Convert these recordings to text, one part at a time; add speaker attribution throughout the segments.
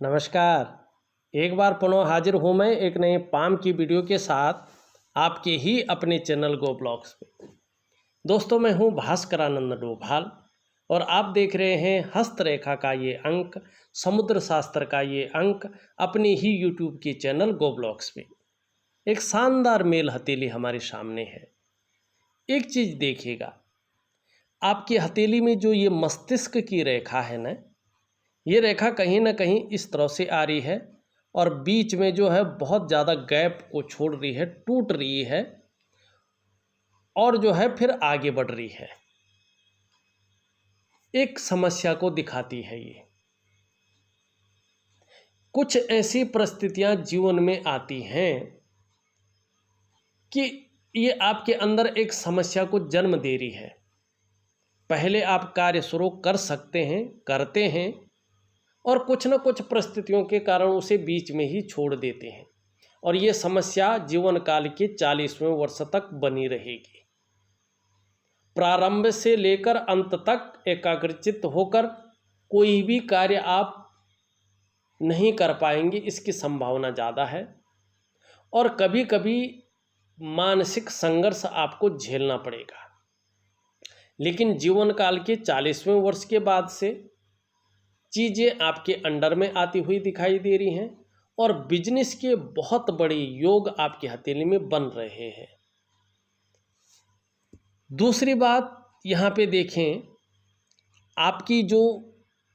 Speaker 1: नमस्कार। एक बार पुनः हाजिर हूँ मैं एक नए पाम की वीडियो के साथ आपके ही अपने चैनल गो ब्लॉग्स पे। दोस्तों, मैं हूँ भास्करानंद डोभाल और आप देख रहे हैं हस्तरेखा का ये अंक, समुद्र शास्त्र का ये अंक अपने ही यूट्यूब के चैनल गो ब्लॉग्स पे। एक शानदार मेल हथेली हमारे सामने है। एक चीज़ देखिएगा, आपकी हथेली में जो ये मस्तिष्क की रेखा है ना, ये रेखा कहीं ना कहीं इस तरह से आ रही है और बीच में जो है बहुत ज़्यादा गैप को छोड़ रही है, टूट रही है और जो है फिर आगे बढ़ रही है। एक समस्या को दिखाती है ये। कुछ ऐसी परिस्थितियां जीवन में आती हैं कि ये आपके अंदर एक समस्या को जन्म दे रही है। पहले आप कार्य शुरू कर सकते हैं, करते हैं और कुछ न कुछ परिस्थितियों के कारण उसे बीच में ही छोड़ देते हैं और ये समस्या जीवन काल के 40वें वर्ष तक बनी रहेगी। प्रारंभ से लेकर अंत तक एकाग्रचित्त होकर कोई भी कार्य आप नहीं कर पाएंगे, इसकी संभावना ज़्यादा है और कभी कभी मानसिक संघर्ष आपको झेलना पड़ेगा। लेकिन जीवन काल के 40वें वर्ष के बाद से चीज़ें आपके अंडर में आती हुई दिखाई दे रही हैं और बिजनेस के बहुत बड़े योग आपकी हथेली में बन रहे हैं। दूसरी बात यहाँ पे देखें, आपकी जो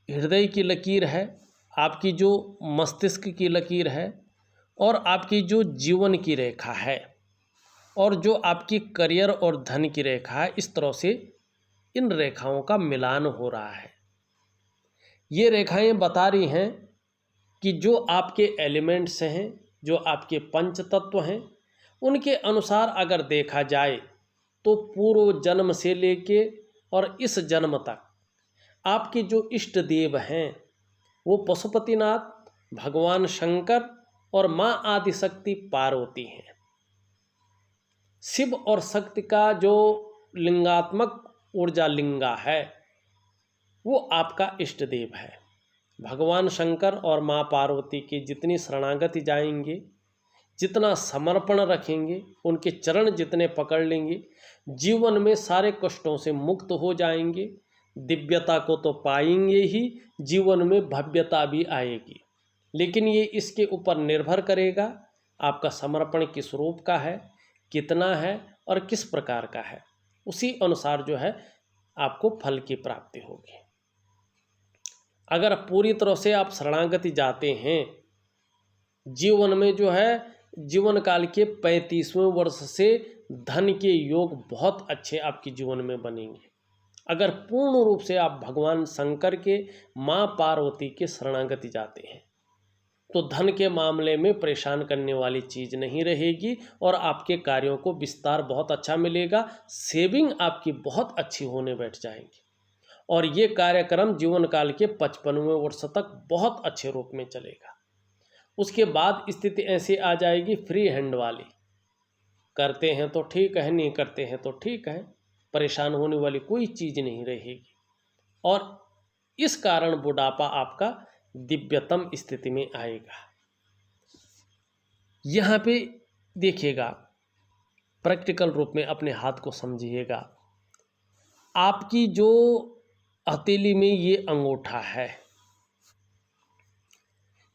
Speaker 1: हृदय की लकीर है, आपकी जो मस्तिष्क की लकीर है और आपकी जो जीवन की रेखा है और जो आपकी करियर और धन की रेखा है, इस तरह से इन रेखाओं का मिलान हो रहा है। ये रेखाएं बता रही हैं कि जो आपके एलिमेंट्स हैं, जो आपके पंच तत्व हैं, उनके अनुसार अगर देखा जाए तो पूर्व जन्म से लेके और इस जन्म तक आपके जो इष्ट देव हैं वो पशुपतिनाथ, भगवान शंकर और माँ आदिशक्ति पार्वती हैं। शिव और शक्ति का जो लिंगात्मक ऊर्जा लिंगा है वो आपका इष्ट देव है। भगवान शंकर और माँ पार्वती की जितनी शरणागति जाएंगे, जितना समर्पण रखेंगे, उनके चरण जितने पकड़ लेंगे, जीवन में सारे कष्टों से मुक्त हो जाएंगे। दिव्यता को तो पाएंगे ही, जीवन में भव्यता भी आएगी। लेकिन ये इसके ऊपर निर्भर करेगा आपका समर्पण किस रूप का है, कितना है और किस प्रकार का है। उसी अनुसार जो है आपको फल की प्राप्ति होगी। अगर पूरी तरह से आप शरणागति जाते हैं, जीवन में जो है जीवन काल के 35वें वर्ष से धन के योग बहुत अच्छे आपके जीवन में बनेंगे। अगर पूर्ण रूप से आप भगवान शंकर के, माँ पार्वती के शरणागति जाते हैं तो धन के मामले में परेशान करने वाली चीज़ नहीं रहेगी और आपके कार्यों को विस्तार बहुत अच्छा मिलेगा। सेविंग आपकी बहुत अच्छी होने बैठ जाएगी और ये कार्यक्रम जीवन काल के 55वें वर्ष तक बहुत अच्छे रूप में चलेगा। उसके बाद स्थिति ऐसी आ जाएगी फ्री हैंड वाली, करते हैं तो ठीक है, नहीं करते हैं तो ठीक है, परेशान होने वाली कोई चीज़ नहीं रहेगी और इस कारण बुढ़ापा आपका दिव्यतम स्थिति में आएगा। यहाँ पे देखिएगा, प्रैक्टिकल रूप में अपने हाथ को समझिएगा। आपकी जो हथेली में ये अंगूठा है,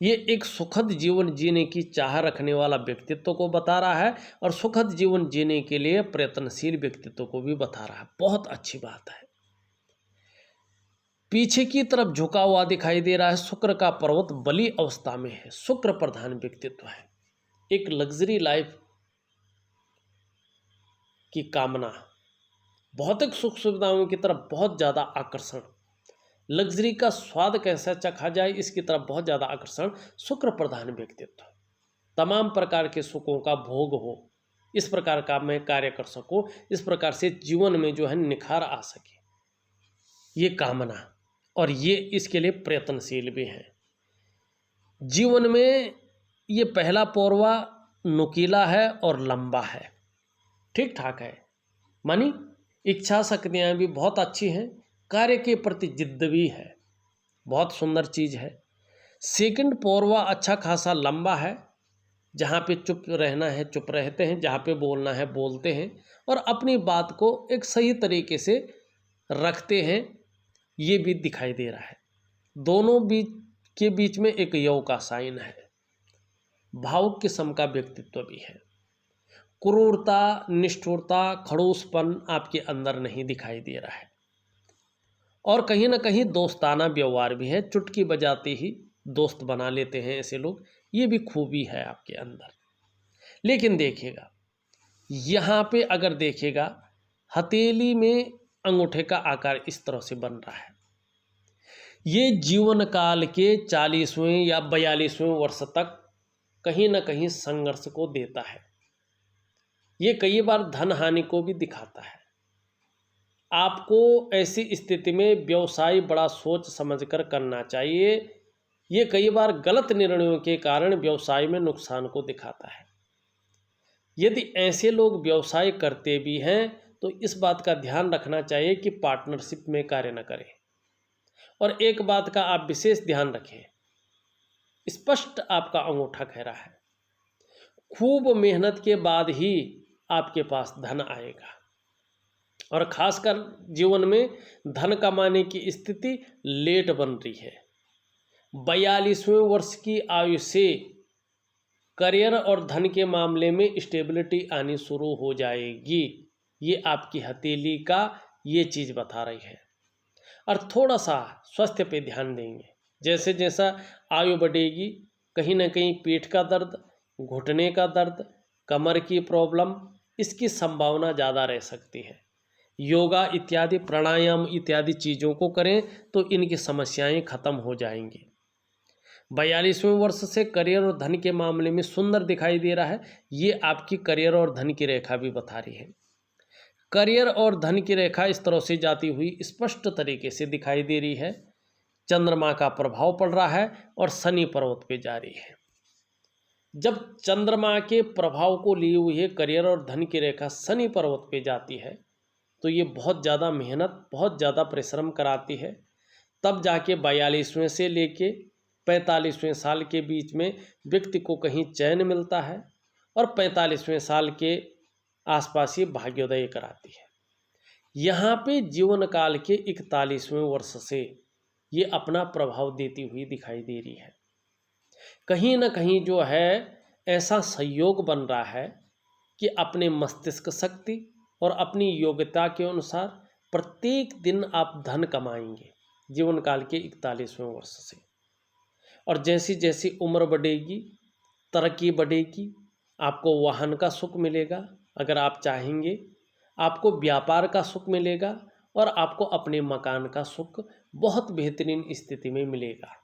Speaker 1: ये एक सुखद जीवन जीने की चाह रखने वाला व्यक्तित्व को बता रहा है और सुखद जीवन जीने के लिए प्रयत्नशील व्यक्तित्व को भी बता रहा है। बहुत अच्छी बात है। पीछे की तरफ झुका हुआ दिखाई दे रहा है, शुक्र का पर्वत बली अवस्था में है, शुक्र प्रधान व्यक्तित्व है। एक लग्जरी लाइफ की कामना, भौतिक सुख सुविधाओं की तरफ बहुत ज़्यादा आकर्षण, लग्जरी का स्वाद कैसा चखा जाए इसकी तरफ बहुत ज़्यादा आकर्षण, शुक्र प्रधान व्यक्तित्व। तमाम प्रकार के सुखों का भोग हो, इस प्रकार का मैं कार्य कर सकूं, इस प्रकार से जीवन में जो है निखार आ सके, ये कामना, और ये इसके लिए प्रयत्नशील भी हैं। जीवन में ये पहला पौरवा नुकीला है और लंबा है, ठीक ठाक है, मानी इच्छा शक्तियाँ भी बहुत अच्छी हैं, कार्य के प्रति जिद्द भी है, बहुत सुंदर चीज़ है। सेकंड पौरवा अच्छा खासा लंबा है, जहाँ पे चुप रहना है चुप रहते हैं, जहाँ पे बोलना है बोलते हैं और अपनी बात को एक सही तरीके से रखते हैं, ये भी दिखाई दे रहा है। दोनों के बीच में एक यौ का साइन है। भावुक किस्म का व्यक्तित्व भी है। क्रूरता, निष्ठुरता, खड़ूसपन आपके अंदर नहीं दिखाई दे रहा है और कहीं ना कहीं दोस्ताना व्यवहार भी है। चुटकी बजाते ही दोस्त बना लेते हैं ऐसे लोग, ये भी खूबी है आपके अंदर। लेकिन देखिएगा यहाँ पे, अगर देखिएगा हथेली में अंगूठे का आकार इस तरह से बन रहा है। ये जीवन काल के 40वें या 42वें वर्ष तक कहीं ना कहीं संघर्ष को देता है। ये कई बार धन हानि को भी दिखाता है। आपको ऐसी स्थिति में व्यवसाय बड़ा सोच समझकर करना चाहिए। ये कई बार गलत निर्णयों के कारण व्यवसाय में नुकसान को दिखाता है। यदि ऐसे लोग व्यवसाय करते भी हैं तो इस बात का ध्यान रखना चाहिए कि पार्टनरशिप में कार्य न करें। और एक बात का आप विशेष ध्यान रखें, स्पष्ट आपका अंगूठा कह रहा है, खूब मेहनत के बाद ही आपके पास धन आएगा। और खासकर जीवन में धन कमाने की स्थिति लेट बन रही है। 42वें वर्ष की आयु से करियर और धन के मामले में स्टेबिलिटी आनी शुरू हो जाएगी। ये आपकी हथेली का ये चीज़ बता रही है। और थोड़ा सा स्वास्थ्य पे ध्यान देंगे। जैसे जैसा आयु बढ़ेगी, कहीं ना कहीं पीठ का दर्द, घुटने का दर्द, कमर की प्रॉब्लम, इसकी संभावना ज़्यादा रह सकती है। योगा इत्यादि, प्राणायाम इत्यादि चीज़ों को करें तो इनकी समस्याएं खत्म हो जाएंगी। 42वें वर्ष से करियर और धन के मामले में सुंदर दिखाई दे रहा है। ये आपकी करियर और धन की रेखा भी बता रही है। करियर और धन की रेखा इस तरह से जाती हुई स्पष्ट तरीके से दिखाई दे रही है। चंद्रमा का प्रभाव पड़ रहा है और शनि पर्वत पे जा रही है। जब चंद्रमा के प्रभाव को लिए हुए करियर और धन की रेखा शनि पर्वत पे जाती है तो ये बहुत ज़्यादा मेहनत, बहुत ज़्यादा परिश्रम कराती है। तब जाके 42वें से लेके 45वें साल के बीच में व्यक्ति को कहीं चैन मिलता है और 45वें साल के आसपास ये भाग्योदय कराती है। यहाँ पे जीवन काल के 41वें वर्ष से ये अपना प्रभाव देती हुई दिखाई दे रही है। कहीं ना कहीं जो है ऐसा संयोग बन रहा है कि अपने मस्तिष्क शक्ति और अपनी योग्यता के अनुसार प्रत्येक दिन आप धन कमाएंगे जीवन काल के 41वें वर्ष से। और जैसी जैसी उम्र बढ़ेगी, तरक्की बढ़ेगी, आपको वाहन का सुख मिलेगा अगर आप चाहेंगे, आपको व्यापार का सुख मिलेगा और आपको अपने मकान का सुख बहुत बेहतरीन स्थिति में मिलेगा।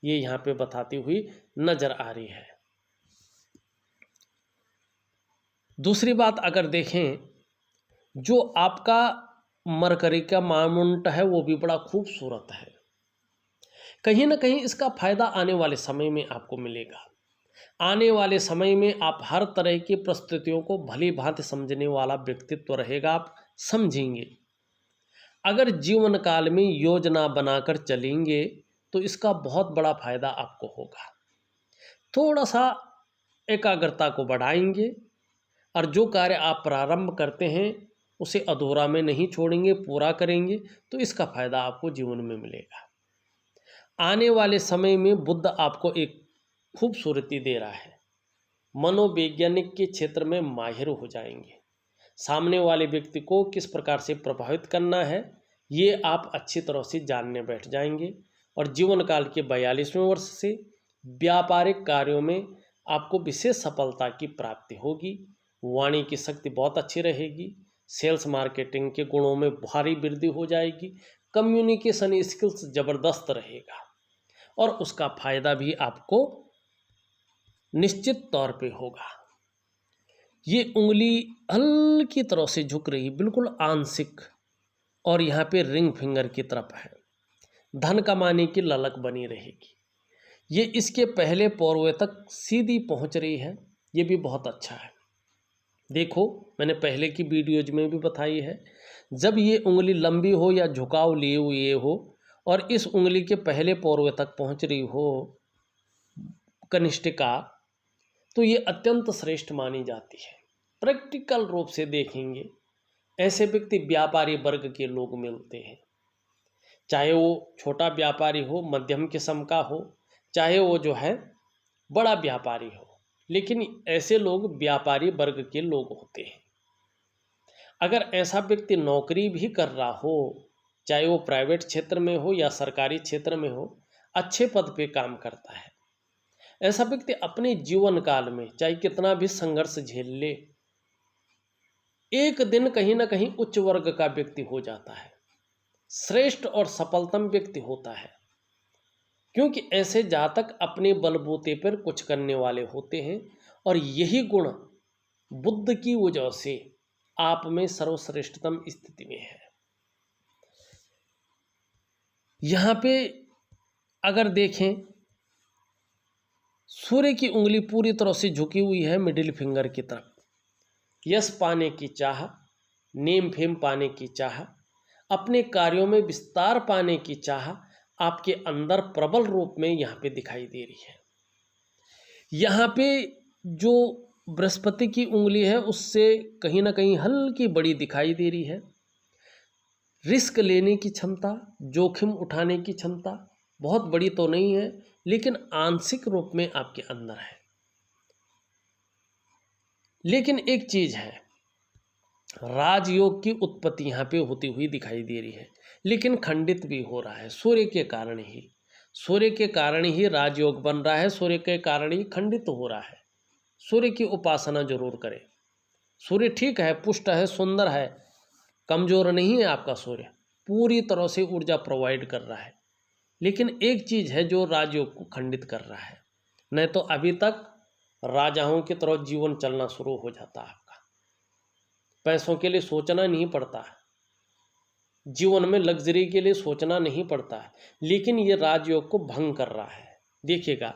Speaker 1: ये यहाँ पे बताती हुई नजर आ रही है। दूसरी बात अगर देखें, जो आपका मरकरी का माउंट है वो भी बड़ा खूबसूरत है। कहीं ना कहीं इसका फायदा आने वाले समय में आपको मिलेगा। आने वाले समय में आप हर तरह की परिस्थितियों को भली भांति समझने वाला व्यक्तित्व रहेगा, आप समझेंगे। अगर जीवन काल में योजना बनाकर चलेंगे तो इसका बहुत बड़ा फायदा आपको होगा। थोड़ा सा एकाग्रता को बढ़ाएंगे और जो कार्य आप प्रारंभ करते हैं उसे अधूरा में नहीं छोड़ेंगे, पूरा करेंगे तो इसका फायदा आपको जीवन में मिलेगा। आने वाले समय में बुध आपको एक खूबसूरती दे रहा है। मनोवैज्ञानिक के क्षेत्र में माहिर हो जाएंगे। सामने वाले व्यक्ति को किस प्रकार से प्रभावित करना है ये आप अच्छी तरह से जानने बैठ जाएंगे। और जीवन काल के 42वें वर्ष से व्यापारिक कार्यों में आपको विशेष सफलता की प्राप्ति होगी। वाणी की शक्ति बहुत अच्छी रहेगी। सेल्स मार्केटिंग के गुणों में भारी वृद्धि हो जाएगी। कम्युनिकेशन स्किल्स ज़बरदस्त रहेगा और उसका फायदा भी आपको निश्चित तौर पे होगा। ये उंगली हल्की तरह से झुक रही, बिल्कुल आंशिक, और यहाँ पे रिंग फिंगर की तरफ है। धन कमाने की ललक बनी रहेगी। ये इसके पहले पौरवे तक सीधी पहुँच रही है, ये भी बहुत अच्छा है। देखो मैंने पहले की वीडियोज में भी बताई है, जब ये उंगली लंबी हो या झुकाव लिए हुए हो और इस उंगली के पहले पौरवे तक पहुँच रही हो कनिष्ठिका, तो ये अत्यंत श्रेष्ठ मानी जाती है। प्रैक्टिकल रूप से देखेंगे, ऐसे व्यक्ति व्यापारी वर्ग के लोग मिलते हैं, चाहे वो छोटा व्यापारी हो, मध्यम किस्म का हो, चाहे वो जो है बड़ा व्यापारी हो, लेकिन ऐसे लोग व्यापारी वर्ग के लोग होते हैं। अगर ऐसा व्यक्ति नौकरी भी कर रहा हो, चाहे वो प्राइवेट क्षेत्र में हो या सरकारी क्षेत्र में हो, अच्छे पद पे काम करता है, ऐसा व्यक्ति अपने जीवन काल में चाहे कितना भी संघर्ष झेल ले, एक दिन कहीं ना कहीं उच्च वर्ग का व्यक्ति हो जाता है, श्रेष्ठ और सफलतम व्यक्ति होता है। क्योंकि ऐसे जातक अपने बलबूते पर कुछ करने वाले होते हैं, और यही गुण बुद्ध की वजह से आप में सर्वश्रेष्ठतम स्थिति में है। यहाँ पे अगर देखें, सूर्य की उंगली पूरी तरह से झुकी हुई है मिडिल फिंगर की तरफ। यश पाने की चाह, नेम फेम पाने की चाह, अपने कार्यों में विस्तार पाने की चाह आपके अंदर प्रबल रूप में यहाँ पे दिखाई दे रही है। यहाँ पे जो बृहस्पति की उंगली है उससे कहीं ना कहीं हल्की बड़ी दिखाई दे रही है। रिस्क लेने की क्षमता, जोखिम उठाने की क्षमता बहुत बड़ी तो नहीं है, लेकिन आंशिक रूप में आपके अंदर है। लेकिन एक चीज है, राजयोग की उत्पत्ति यहाँ पे होती हुई दिखाई दे रही है, लेकिन खंडित भी हो रहा है सूर्य के कारण ही। सूर्य के कारण ही राजयोग बन रहा है, सूर्य के कारण ही खंडित हो रहा है। सूर्य की उपासना जरूर करें। सूर्य ठीक है, पुष्ट है, सुंदर है, कमजोर नहीं है आपका सूर्य, पूरी तरह से ऊर्जा प्रोवाइड कर रहा है। लेकिन एक चीज है जो राजयोग को खंडित कर रहा है, नहीं तो अभी तक राजाओं की तरह जीवन चलना शुरू हो जाता आपका। पैसों के लिए सोचना नहीं पड़ता, जीवन में लग्जरी के लिए सोचना नहीं पड़ता, लेकिन ये राजयोग को भंग कर रहा है। देखिएगा,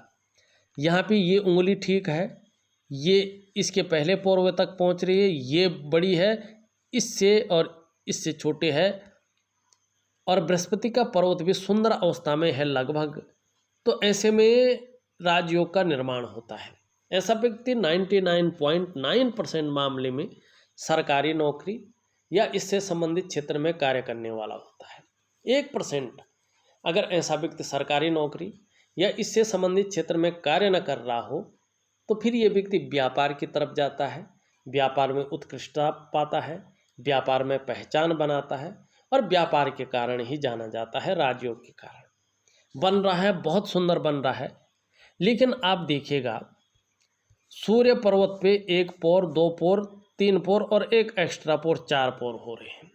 Speaker 1: यहाँ पे ये उंगली ठीक है, ये इसके पहले पूर्व तक पहुँच रही है, ये बड़ी है इससे और इससे छोटे है, और बृहस्पति का पर्वत भी सुंदर अवस्था में है लगभग। तो ऐसे में राजयोग का निर्माण होता है। ऐसा व्यक्ति 99.9% मामले में सरकारी नौकरी या इससे संबंधित क्षेत्र में कार्य करने वाला होता है। 1% अगर ऐसा व्यक्ति सरकारी नौकरी या इससे संबंधित क्षेत्र में कार्य न कर रहा हो, तो फिर ये व्यक्ति व्यापार की तरफ जाता है, व्यापार में उत्कृष्टता पाता है, व्यापार में पहचान बनाता है, और व्यापार के कारण ही जाना जाता है, राजयोग के कारण बन रहा है, बहुत सुंदर बन रहा है। लेकिन आप देखिएगा, सूर्य पर्वत पे 1 पोर, 2 पोर, 3 पोर और एक एक्स्ट्रा पोर, 4 पोर हो रहे हैं।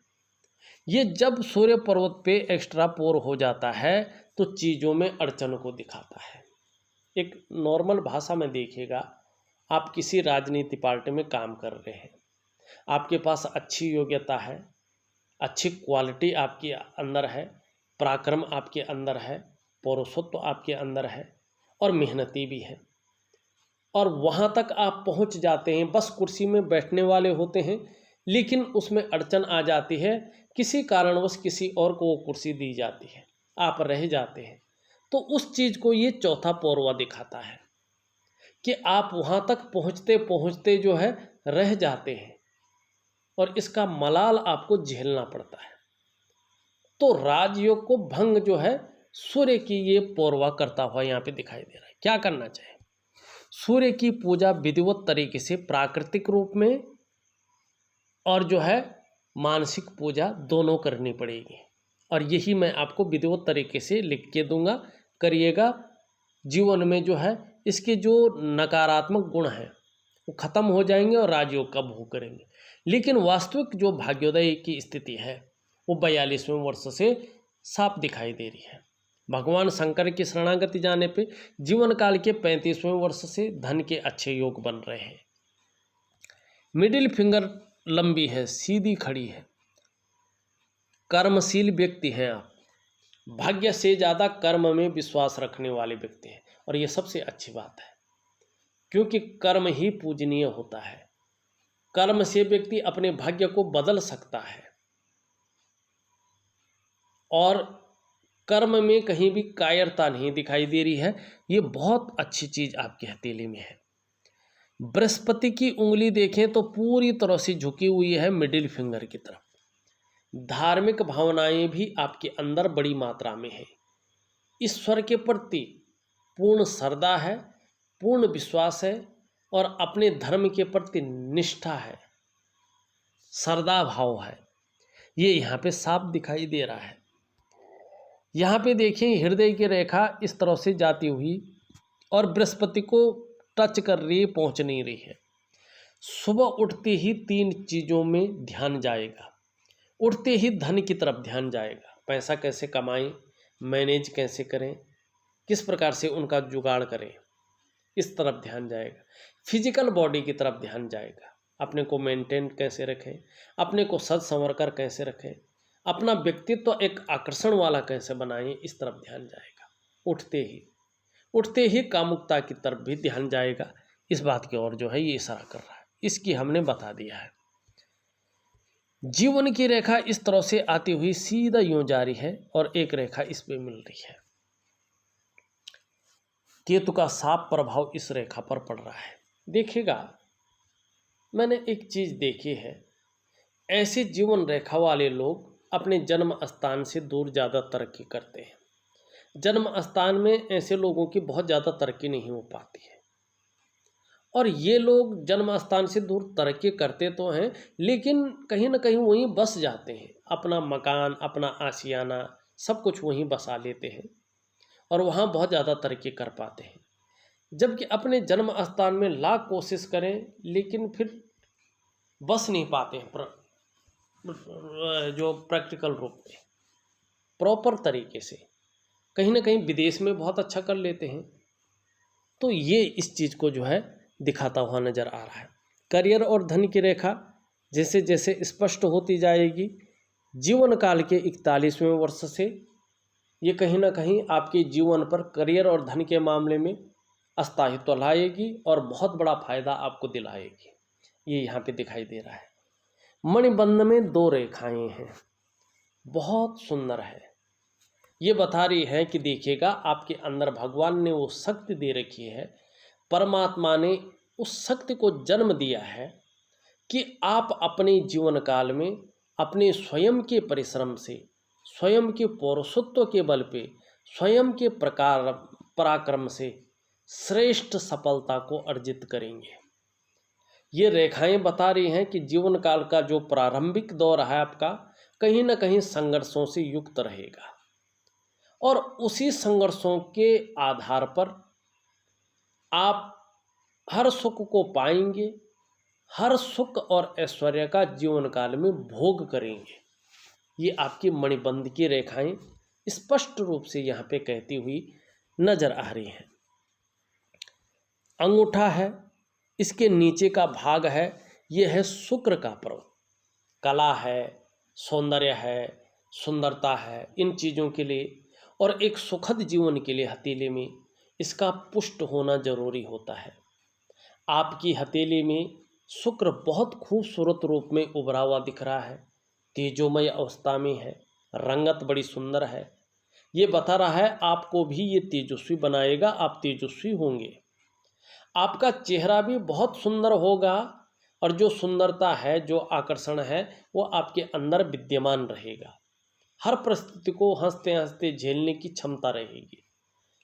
Speaker 1: ये जब सूर्य पर्वत पे एक्स्ट्रा पोर हो जाता है तो चीज़ों में अड़चन को दिखाता है। एक नॉर्मल भाषा में देखिएगा, आप किसी राजनीति पार्टी में काम कर रहे हैं, आपके पास अच्छी योग्यता है, अच्छी क्वालिटी आपके अंदर है, पराक्रम आपके अंदर है, पौरुषत्व आपके अंदर है, और मेहनती भी है, और वहाँ तक आप पहुँच जाते हैं, बस कुर्सी में बैठने वाले होते हैं, लेकिन उसमें अड़चन आ जाती है, किसी कारणवश किसी और को वो कुर्सी दी जाती है, आप रह जाते हैं। तो उस चीज़ को ये चौथा पौरवा दिखाता है कि आप वहाँ तक पहुँचते पहुँचते जो है रह जाते हैं, और इसका मलाल आपको झेलना पड़ता है। तो राजयोग को भंग जो है सूर्य की ये पौरवा करता हुआ यहाँ पे दिखाई दे रहा है। क्या करना चाहिए? सूर्य की पूजा विधिवत तरीके से, प्राकृतिक रूप में और जो है मानसिक पूजा दोनों करनी पड़ेगी, और यही मैं आपको विधिवत तरीके से लिख के दूंगा, करिएगा। जीवन में जो है इसके जो नकारात्मक गुण हैं वो खत्म हो जाएंगे और राजयोग का भोग करेंगे। लेकिन वास्तविक जो भाग्योदय की स्थिति है वो 42वें वर्ष से साफ दिखाई दे रही है। भगवान शंकर की शरणागति जाने पे जीवन काल के 35वें वर्ष से धन के अच्छे योग बन रहे हैं। मिडिल फिंगर लंबी है, सीधी खड़ी है, कर्मशील व्यक्ति हैं आप, भाग्य से ज़्यादा कर्म में विश्वास रखने वाले व्यक्ति हैं, और ये सबसे अच्छी बात है, क्योंकि कर्म ही पूजनीय होता है। कर्म से व्यक्ति अपने भाग्य को बदल सकता है, और कर्म में कहीं भी कायरता नहीं दिखाई दे रही है। ये बहुत अच्छी चीज़ आपकी हथेली में है। बृहस्पति की उंगली देखें तो पूरी तरह से झुकी हुई है मिडिल फिंगर की तरफ। धार्मिक भावनाएं भी आपके अंदर बड़ी मात्रा में है। ईश्वर के प्रति पूर्ण श्रद्धा है, पूर्ण विश्वास है और अपने धर्म के प्रति निष्ठा है, श्रद्धा भाव है। ये यहाँ पे साफ दिखाई दे रहा है। यहाँ पे देखें हृदय की रेखा इस तरह से जाती हुई और बृहस्पति को टच कर रही है, पहुँच नहीं रही है। सुबह उठते ही 3 चीज़ों में ध्यान जाएगा। उठते ही धन की तरफ ध्यान जाएगा, पैसा कैसे कमाएं, मैनेज कैसे करें, किस प्रकार से उनका जुगाड़ करें, इस तरफ ध्यान जाएगा। फिजिकल बॉडी की तरफ ध्यान जाएगा, अपने को मेंटेन कैसे रखें, अपने को सज संवर कर कैसे रखें, अपना व्यक्तित्व एक आकर्षण वाला कैसे बनाएं, इस तरफ ध्यान जाएगा। उठते ही कामुकता की तरफ भी ध्यान जाएगा। इस बात की ओर जो है ये इशारा कर रहा है, इसकी हमने बता दिया है। जीवन की रेखा इस तरह से आती हुई सीधा यूं जा रही है और एक रेखा इस पे मिल रही है। केतु का साफ प्रभाव इस रेखा पर पड़ रहा है। देखिएगा, मैंने एक चीज देखी है, ऐसे जीवन रेखा वाले लोग अपने जन्म स्थान से दूर ज़्यादा तरक्की करते हैं। जन्म स्थान में ऐसे लोगों की बहुत ज़्यादा तरक्की नहीं हो पाती है। और ये लोग जन्म स्थान से दूर तरक्की करते तो हैं, लेकिन कहीं ना कहीं वहीं बस जाते हैं। अपना मकान, अपना आशियाना सब कुछ वहीं बसा लेते हैं और वहाँ बहुत ज़्यादा तरक्की कर पाते हैं। जबकि अपने जन्म स्थान में लाख कोशिश करें लेकिन फिर बस नहीं पाते हैं जो प्रैक्टिकल रूप में प्रॉपर तरीके से। कहीं ना कहीं विदेश में बहुत अच्छा कर लेते हैं। तो ये इस चीज़ को जो है दिखाता हुआ नज़र आ रहा है। करियर और धन की रेखा जैसे जैसे स्पष्ट होती जाएगी, जीवन काल के 41वें वर्ष से ये कहीं ना कहीं आपके जीवन पर करियर और धन के मामले में स्थायित्व लाएगी और बहुत बड़ा फायदा आपको दिलाएगी। ये यहाँ पे दिखाई दे रहा है। मणिबंध में 2 रेखाएं हैं, बहुत सुंदर है। ये बता रही है कि देखिएगा, आपके अंदर भगवान ने वो शक्ति दे रखी है, परमात्मा ने उस शक्ति को जन्म दिया है कि आप अपने जीवन काल में अपने स्वयं के परिश्रम से, स्वयं के पौरुषत्व के बल पे, स्वयं के पराक्रम से श्रेष्ठ सफलता को अर्जित करेंगे। ये रेखाएं बता रही हैं कि जीवन काल का जो प्रारंभिक दौर है आपका कहीं ना कहीं संघर्षों से युक्त रहेगा और उसी संघर्षों के आधार पर आप हर सुख को पाएंगे, हर सुख और ऐश्वर्य का जीवन काल में भोग करेंगे। ये आपकी मणिबंध की रेखाएं स्पष्ट रूप से यहाँ पे कहती हुई नजर आ रही हैं। अंगूठा है, इसके नीचे का भाग है, ये है शुक्र का पर्व। कला है, सौंदर्य है, सुंदरता है, इन चीज़ों के लिए और एक सुखद जीवन के लिए हथेली में इसका पुष्ट होना जरूरी होता है। आपकी हथेली में शुक्र बहुत खूबसूरत रूप में उभरा हुआ दिख रहा है, तेजोमय अवस्था में है, रंगत बड़ी सुंदर है। ये बता रहा है आपको भी ये तेजस्वी बनाएगा, आप तेजस्वी होंगे। आपका चेहरा भी बहुत सुंदर होगा और जो सुंदरता है, जो आकर्षण है, वो आपके अंदर विद्यमान रहेगा। हर परिस्थिति को हंसते हंसते झेलने की क्षमता रहेगी।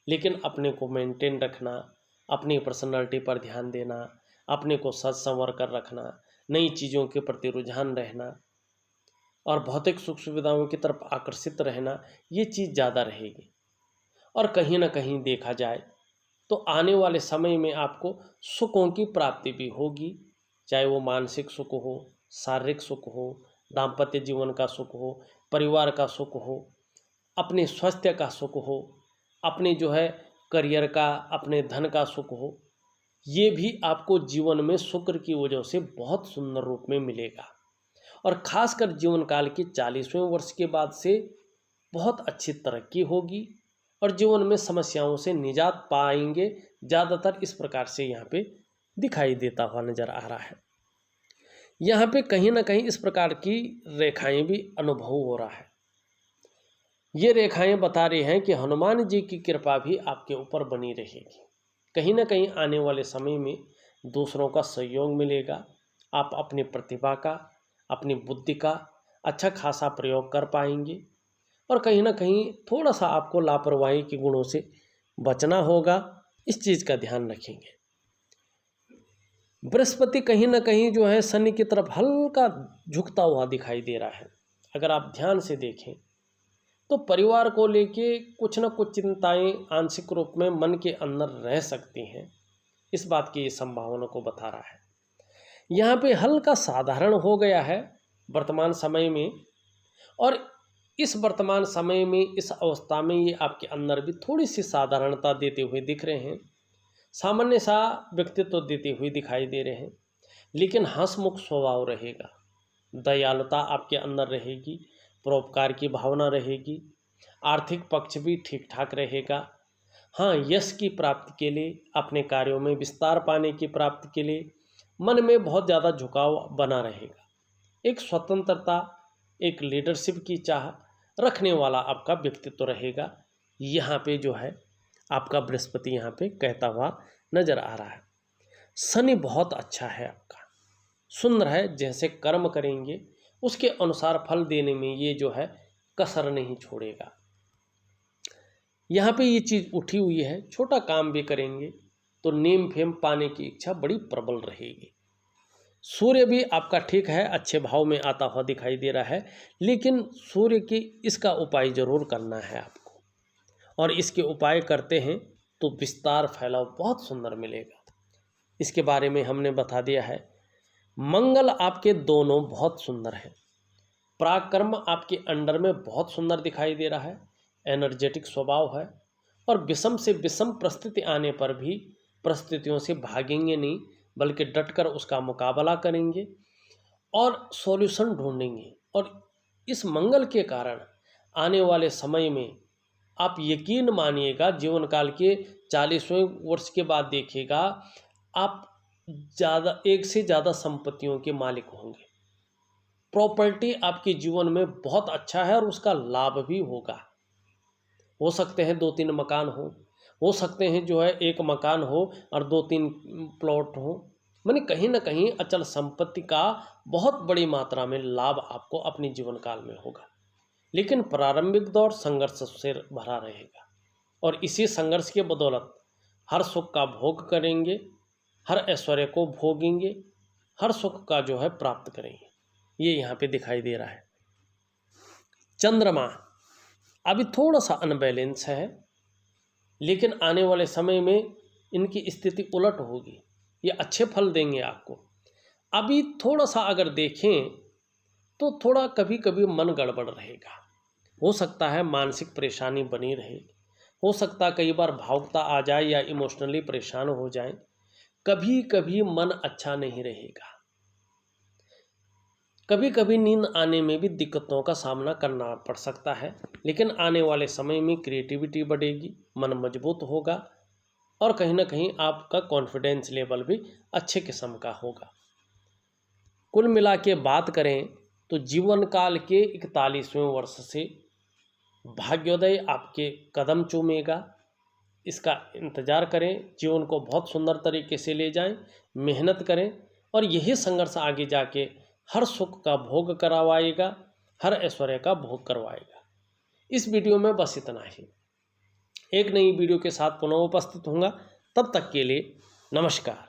Speaker 1: लेकिन अपने को मेंटेन रखना, अपनी पर्सनालिटी पर ध्यान देना, अपने को सज संवर कर रखना, नई चीज़ों के प्रति रुझान रहना और भौतिक सुख सुविधाओं की तरफ आकर्षित रहना, ये चीज़ ज़्यादा रहेगी। और कहीं ना कहीं देखा जाए तो आने वाले समय में आपको सुखों की प्राप्ति भी होगी, चाहे वो मानसिक सुख हो, शारीरिक सुख हो, दाम्पत्य जीवन का सुख हो, परिवार का सुख हो, अपने स्वास्थ्य का सुख हो, अपने जो है करियर का, अपने धन का सुख हो। ये भी आपको जीवन में शुक्र की वजह से बहुत सुंदर रूप में मिलेगा। और ख़ासकर जीवन काल के 40वें वर्ष के बाद से बहुत अच्छी तरक्की होगी और जीवन में समस्याओं से निजात पाएंगे। ज़्यादातर इस प्रकार से यहाँ पे दिखाई देता हुआ नज़र आ रहा है। यहाँ पे कहीं ना कहीं इस प्रकार की रेखाएं भी अनुभव हो रहा है। ये रेखाएं बता रही हैं कि हनुमान जी की कृपा भी आपके ऊपर बनी रहेगी। कहीं ना कहीं आने वाले समय में दूसरों का सहयोग मिलेगा। आप अपनी प्रतिभा का, अपनी बुद्धि का अच्छा खासा प्रयोग कर पाएंगे और कहीं ना कहीं थोड़ा सा आपको लापरवाही के गुणों से बचना होगा। इस चीज़ का ध्यान रखेंगे। बृहस्पति कहीं ना कहीं जो है शनि की तरफ हल्का झुकता हुआ दिखाई दे रहा है। अगर आप ध्यान से देखें तो परिवार को लेके कुछ न कुछ चिंताएं आंशिक रूप में मन के अंदर रह सकती हैं। इस बात की संभावना को बता रहा है। यहाँ पे हल्का साधारण हो गया है वर्तमान समय में, और इस वर्तमान समय में इस अवस्था में ये आपके अंदर भी थोड़ी सी साधारणता देते हुए दिख रहे हैं, सामान्य सा व्यक्तित्व देते हुए दिखाई दे रहे हैं, लेकिन हंसमुख स्वभाव रहेगा, दयालुता आपके अंदर रहेगी, परोपकार की भावना रहेगी, आर्थिक पक्ष भी ठीक ठाक रहेगा। हाँ, यश की प्राप्ति के लिए, अपने कार्यों में विस्तार पाने की प्राप्ति के लिए मन में बहुत ज़्यादा झुकाव बना रहेगा। एक स्वतंत्रता, एक लीडरशिप की चाह रखने वाला आपका व्यक्तित्व रहेगा। यहाँ पे जो है आपका बृहस्पति यहाँ पे कहता हुआ नजर आ रहा है। शनि बहुत अच्छा है, आपका सुंदर है। जैसे कर्म करेंगे उसके अनुसार फल देने में ये जो है कसर नहीं छोड़ेगा। यहाँ पे ये चीज़ उठी हुई है। छोटा काम भी करेंगे तो नेम फेम पाने की इच्छा बड़ी प्रबल रहेगी। सूर्य भी आपका ठीक है, अच्छे भाव में आता हुआ दिखाई दे रहा है, लेकिन सूर्य की इसका उपाय जरूर करना है आपको, और इसके उपाय करते हैं तो विस्तार फैलाव बहुत सुंदर मिलेगा। इसके बारे में हमने बता दिया है। मंगल आपके दोनों बहुत सुंदर है। पराक्रम आपके अंडर में बहुत सुंदर दिखाई दे रहा है, एनर्जेटिक स्वभाव है, और विषम से विषम परिस्थिति आने पर भी परिस्थितियों से भागेंगे नहीं, बल्कि डटकर उसका मुकाबला करेंगे और सॉल्यूशन ढूंढेंगे। और इस मंगल के कारण आने वाले समय में आप यकीन मानिएगा, जीवन काल के 40वें वर्ष के बाद देखिएगा आप ज़्यादा, एक से ज़्यादा संपत्तियों के मालिक होंगे। प्रॉपर्टी आपके जीवन में बहुत अच्छा है और उसका लाभ भी होगा। हो सकते हैं 2-3 मकान हो सकते हैं जो है एक मकान हो और 2-3 प्लॉट हो, माने कहीं ना कहीं अचल संपत्ति का बहुत बड़ी मात्रा में लाभ आपको अपने जीवन काल में होगा। लेकिन प्रारंभिक दौर संघर्ष से भरा रहेगा, और इसी संघर्ष के बदौलत हर सुख का भोग करेंगे, हर ऐश्वर्य को भोगेंगे, हर सुख का जो है प्राप्त करेंगे। ये यहाँ पे दिखाई दे रहा है। चंद्रमा अभी थोड़ा सा अनबैलेंस है, लेकिन आने वाले समय में इनकी स्थिति उलट होगी। ये अच्छे फल देंगे आपको। अभी थोड़ा सा अगर देखें तो थोड़ा कभी कभी मन गड़बड़ रहेगा। हो सकता है मानसिक परेशानी बनी रहे, हो सकता है कई बार भावुकता आ जाए या इमोशनली परेशान हो जाए, कभी कभी मन अच्छा नहीं रहेगा, कभी कभी नींद आने में भी दिक्कतों का सामना करना पड़ सकता है। लेकिन आने वाले समय में क्रिएटिविटी बढ़ेगी, मन मजबूत होगा, और कहीं ना कहीं आपका कॉन्फिडेंस लेवल भी अच्छे किस्म का होगा। कुल मिला के बात करें तो जीवन काल के 41वें वर्ष से भाग्योदय आपके कदम चूमेगा। इसका इंतज़ार करें, जीवन को बहुत सुंदर तरीके से ले जाएं, मेहनत करें, और यही संघर्ष आगे जाके हर सुख का भोग करवाएगा, हर ऐश्वर्य का भोग करवाएगा। इस वीडियो में बस इतना ही। एक नई वीडियो के साथ पुनः उपस्थित होऊंगा, तब तक के लिए नमस्कार।